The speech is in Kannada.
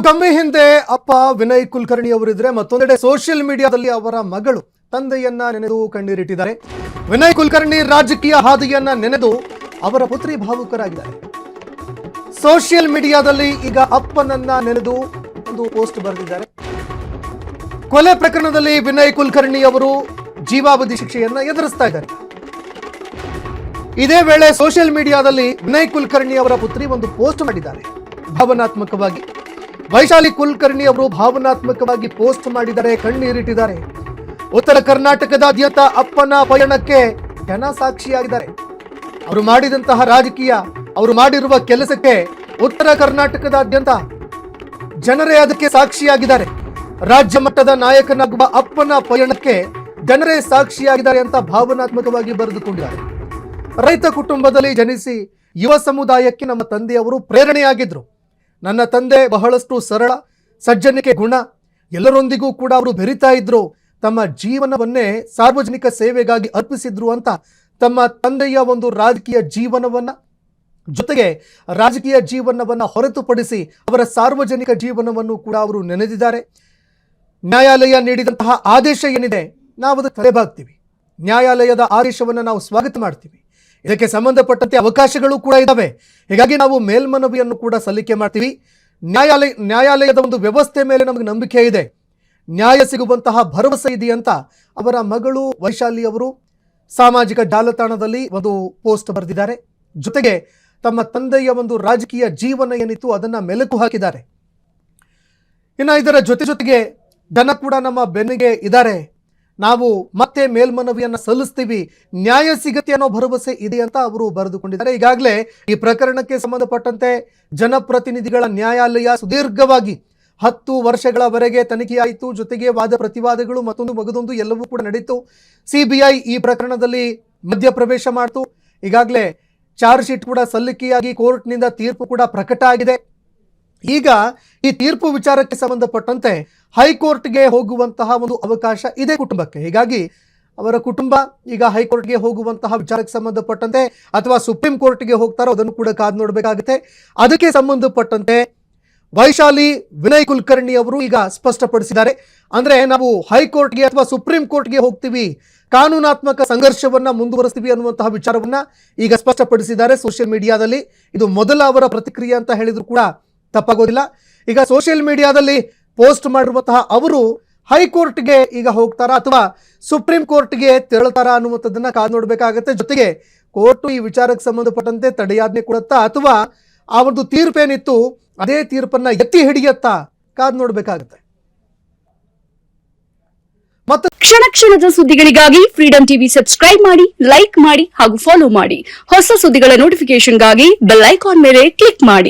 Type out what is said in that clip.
ಕಮ್ಮಿ ಹಿಂದೆ ಅಪ್ಪ ವಿನಯ್ ಕುಲಕರ್ಣಿ ಅವರಿದ್ರೆ ಮತ್ತೊಂದೆಡೆ ಸೋಷಿಯಲ್ ಮೀಡಿಯಾದಲ್ಲಿ ಅವರ ಮಗಳು ತಂದೆಯನ್ನ ನೆನೆದು ಕಣ್ಣೀರಿಟ್ಟಿದ್ದಾರೆ. ವಿನಯ್ ಕುಲಕರ್ಣಿ ರಾಜಕೀಯ ಹಾದಿಯನ್ನ ನೆನೆದು ಅವರ ಪುತ್ರಿ ಭಾವುಕರಾಗಿದ್ದಾರೆ. ಸೋಷಿಯಲ್ ಮೀಡಿಯಾದಲ್ಲಿ ಈಗ ಅಪ್ಪನನ್ನ ನೆನೆದು ಒಂದು ಪೋಸ್ಟ್ ಬರೆದಿದ್ದಾರೆ. ಕೊಲೆ ಪ್ರಕರಣದಲ್ಲಿ ವಿನಯ್ ಕುಲಕರ್ಣಿ ಅವರು ಜೀವಾವಧಿ ಶಿಕ್ಷೆಯನ್ನ ಎದುರಿಸ್ತಾ ಇದ್ದಾರೆ. ಇದೇ ವೇಳೆ ಸೋಷಿಯಲ್ ಮೀಡಿಯಾದಲ್ಲಿ ವಿನಯ್ ಕುಲಕರ್ಣಿ ಅವರ ಪುತ್ರಿ ಒಂದು ಪೋಸ್ಟ್ ಮಾಡಿದ್ದಾರೆ. ಭಾವನಾತ್ಮಕವಾಗಿ ವೈಶಾಲಿ ಕುಲಕರ್ಣಿ ಅವರು ಭಾವನಾತ್ಮಕವಾಗಿ ಪೋಸ್ಟ್ ಮಾಡಿದ್ದಾರೆ, ಕಣ್ಣೀರಿಟ್ಟಿದ್ದಾರೆ. ಉತ್ತರ ಕರ್ನಾಟಕದಾದ್ಯಂತ ಅಪ್ಪನ ಪಯಣಕ್ಕೆ ಜನ ಸಾಕ್ಷಿಯಾಗಿದ್ದಾರೆ. ಅವರು ಮಾಡಿದಂತಹ ರಾಜಕೀಯ, ಅವರು ಮಾಡಿರುವ ಕೆಲಸಕ್ಕೆ ಉತ್ತರ ಕರ್ನಾಟಕದಾದ್ಯಂತ ಜನರೇ ಅದಕ್ಕೆ ಸಾಕ್ಷಿಯಾಗಿದ್ದಾರೆ. ರಾಜ್ಯ ಮಟ್ಟದ ನಾಯಕನಾಗುವ ಅಪ್ಪನ ಪಯಣಕ್ಕೆ ಜನರೇ ಸಾಕ್ಷಿಯಾಗಿದ್ದಾರೆ ಅಂತ ಭಾವನಾತ್ಮಕವಾಗಿ ಬರೆದುಕೊಂಡಿದ್ದಾರೆ. ರೈತ ಕುಟುಂಬದಲ್ಲಿ ಜನಿಸಿ ಯುವ ಸಮುದಾಯಕ್ಕೆ ನಮ್ಮ ತಂದೆಯವರು ಪ್ರೇರಣೆಯಾಗಿದ್ರು. ನನ್ನ ತಂದೆ ಬಹಳಷ್ಟು ಸರಳ, ಸಜ್ಜನಿಕೆ ಗುಣ, ಎಲ್ಲರೊಂದಿಗೂ ಕೂಡ ಅವರು ಬೆರಿತಾ ಇದ್ರು. ತಮ್ಮ ಜೀವನವನ್ನೇ ಸಾರ್ವಜನಿಕ ಸೇವೆಗಾಗಿ ಅರ್ಪಿಸಿದ್ರು ಅಂತ ತಮ್ಮ ತಂದೆಯ ಒಂದು ರಾಜಕೀಯ ಜೀವನವನ್ನ, ಜೊತೆಗೆ ರಾಜಕೀಯ ಜೀವನವನ್ನ ಹೊರತುಪಡಿಸಿ ಅವರ ಸಾರ್ವಜನಿಕ ಜೀವನವನ್ನು ಕೂಡ ಅವರು ನೆನೆದಿದ್ದಾರೆ. ನ್ಯಾಯಾಲಯ ನೀಡಿದಂತಹ ಆದೇಶ ಏನಿದೆ, ನಾವು ಅದಕ್ಕೆ ತಲೆಬಾಗ್ತೀವಿ. ನ್ಯಾಯಾಲಯದ ಆದೇಶವನ್ನು ನಾವು ಸ್ವಾಗತ ಮಾಡ್ತೀವಿ. ಇದಕ್ಕೆ ಸಂಬಂಧಪಟ್ಟಂತೆ ಅವಕಾಶಗಳು ಕೂಡ ಇದ್ದಾವೆ. ಹೀಗಾಗಿ ನಾವು ಮೇಲ್ಮನವಿಯನ್ನು ಕೂಡ ಸಲ್ಲಿಕೆ ಮಾಡ್ತೀವಿ. ನ್ಯಾಯಾಲಯದ ಒಂದು ವ್ಯವಸ್ಥೆ ಮೇಲೆ ನಮಗೆ ನಂಬಿಕೆ ಇದೆ, ನ್ಯಾಯ ಸಿಗುವಂತಹ ಭರವಸೆ ಇದೆ ಅಂತ ಅವರ ಮಗಳು ವೈಶಾಲಿ ಅವರು ಸಾಮಾಜಿಕ ಜಾಲತಾಣದಲ್ಲಿ ಒಂದು ಪೋಸ್ಟ್ ಬರೆದಿದ್ದಾರೆ. ಜೊತೆಗೆ ತಮ್ಮ ತಂದೆಯ ಒಂದು ರಾಜಕೀಯ ಜೀವನ ಏನಿತ್ತು ಅದನ್ನ ಮೆಲುಕು ಹಾಕಿದ್ದಾರೆ. ಇನ್ನು ಇದರ ಜೊತೆಗೆ ಜನ ಕೂಡ ನಮ್ಮ ಬೆನ್ನಿಗೆ ಇದ್ದಾರೆ, ನಾವು ಮತ್ತೆ ಮೇಲ್ಮನವಿಯನ್ನ ಸಲ್ಲಿಸ್ತೀವಿ, ನ್ಯಾಯ ಸಿಗತ್ತೆ ಅನ್ನೋ ಭರವಸೆ ಇದೆ ಅಂತ ಅವರು ಬರೆದುಕೊಂಡಿದ್ದಾರೆ. ಈಗಾಗಲೇ ಈ ಪ್ರಕರಣಕ್ಕೆ ಸಂಬಂಧಪಟ್ಟಂತೆ ಜನಪ್ರತಿನಿಧಿಗಳ ನ್ಯಾಯಾಲಯ ಸುದೀರ್ಘವಾಗಿ 10 ವರ್ಷಗಳವರೆಗೆ ತನಿಖೆಯಾಯಿತು. ಜೊತೆಗೆ ವಾದ ಪ್ರತಿವಾದಗಳು ಮತ್ತೊಂದು ಮಗದೊಂದು ಎಲ್ಲವೂ ಕೂಡ ನಡೀತು. CBI ಈ ಪ್ರಕರಣದಲ್ಲಿ ಮಧ್ಯಪ್ರವೇಶ ಮಾಡಿತು. ಈಗಾಗಲೇ ಚಾರ್ಜ್ ಶೀಟ್ ಕೂಡ ಸಲ್ಲಿಕೆಯಾಗಿ ಕೋರ್ಟ್ನಿಂದ ತೀರ್ಪು ಕೂಡ ಪ್ರಕಟ ಆಗಿದೆ. ಈಗ ಈ ತೀರ್ಪು ವಿಚಾರಕ್ಕೆ ಸಂಬಂಧಪಟ್ಟಂತೆ ಹೈಕೋರ್ಟ್ಗೆ ಹೋಗುವಂತಹ ಒಂದು ಅವಕಾಶ ಇದೆ ಕುಟುಂಬಕ್ಕೆ. ಹೀಗಾಗಿ ಅವರ ಕುಟುಂಬ ಈಗ ಹೈಕೋರ್ಟ್ಗೆ ಹೋಗುವಂತಹ ವಿಚಾರಕ್ಕೆ ಸಂಬಂಧಪಟ್ಟಂತೆ ಅಥವಾ ಸುಪ್ರೀಂ ಕೋರ್ಟ್ಗೆ ಹೋಗ್ತಾರೋ ಅದನ್ನು ಕೂಡ ಕಾದು ನೋಡಬೇಕಾಗುತ್ತೆ. ಅದಕ್ಕೆ ಸಂಬಂಧಪಟ್ಟಂತೆ ವೈಶಾಲಿ ವಿನಯ್ ಕುಲಕರ್ಣಿ ಅವರು ಈಗ ಸ್ಪಷ್ಟಪಡಿಸಿದ್ದಾರೆ. ಅಂದ್ರೆ ನಾವು ಹೈಕೋರ್ಟ್ಗೆ ಅಥವಾ ಸುಪ್ರೀಂ ಕೋರ್ಟ್ಗೆ ಹೋಗ್ತೀವಿ, ಕಾನೂನಾತ್ಮಕ ಸಂಘರ್ಷವನ್ನ ಮುಂದುವರಿಸ್ತೀವಿ ಅನ್ನುವಂತಹ ವಿಚಾರವನ್ನ ಈಗ ಸ್ಪಷ್ಟಪಡಿಸಿದ್ದಾರೆ ಸೋಷಿಯಲ್ ಮೀಡಿಯಾದಲ್ಲಿ. ಇದು ಮೊದಲ ಅವರ ಪ್ರತಿಕ್ರಿಯೆ ಅಂತ ಹೇಳಿದ್ರು ಕೂಡ ತಪ್ಪಾಗೋದಿಲ್ಲ. ಈಗ ಸೋಷಿಯಲ್ ಮೀಡಿಯಾದಲ್ಲಿ ಪೋಸ್ಟ್ ಮಾಡಿರುವಂತಹ ಅವರು ಹೈಕೋರ್ಟ್ಗೆ ಈಗ ಹೋಗ್ತಾರಾ ಅಥವಾ ಸುಪ್ರೀಂ ಕೋರ್ಟ್ಗೆ ತೆರಳುತ್ತಾರಾ ಅನ್ನುವಂಥದ್ದನ್ನ ಕಾದು ನೋಡಬೇಕಾಗತ್ತೆ. ಜೊತೆಗೆ ಕೋರ್ಟ್ ಈ ವಿಚಾರಕ್ಕೆ ಸಂಬಂಧಪಟ್ಟಂತೆ ತಡೆಯಾಜ್ಞೆ ಕೊಡುತ್ತಾ ಅಥವಾ ಆ ಒಂದು ತೀರ್ಪೇನಿತ್ತು ಅದೇ ತೀರ್ಪನ್ನ ಎತ್ತಿ ಹಿಡಿಯತ್ತಾ ಕಾದು ನೋಡಬೇಕಾಗತ್ತೆ. ಮತ್ತು ಕ್ಷಣ ಕ್ಷಣದ ಸುದ್ದಿಗಳಿಗಾಗಿ ಫ್ರೀಡಂ ಟಿವಿ ಸಬ್ಸ್ಕ್ರೈಬ್ ಮಾಡಿ, ಲೈಕ್ ಮಾಡಿ ಹಾಗೂ ಫಾಲೋ ಮಾಡಿ. ಹೊಸ ಸುದ್ದಿಗಳ ನೋಟಿಫಿಕೇಶನ್ಗಾಗಿ ಬೆಲ್ ಐಕಾನ್ ಮೇಲೆ ಕ್ಲಿಕ್ ಮಾಡಿ.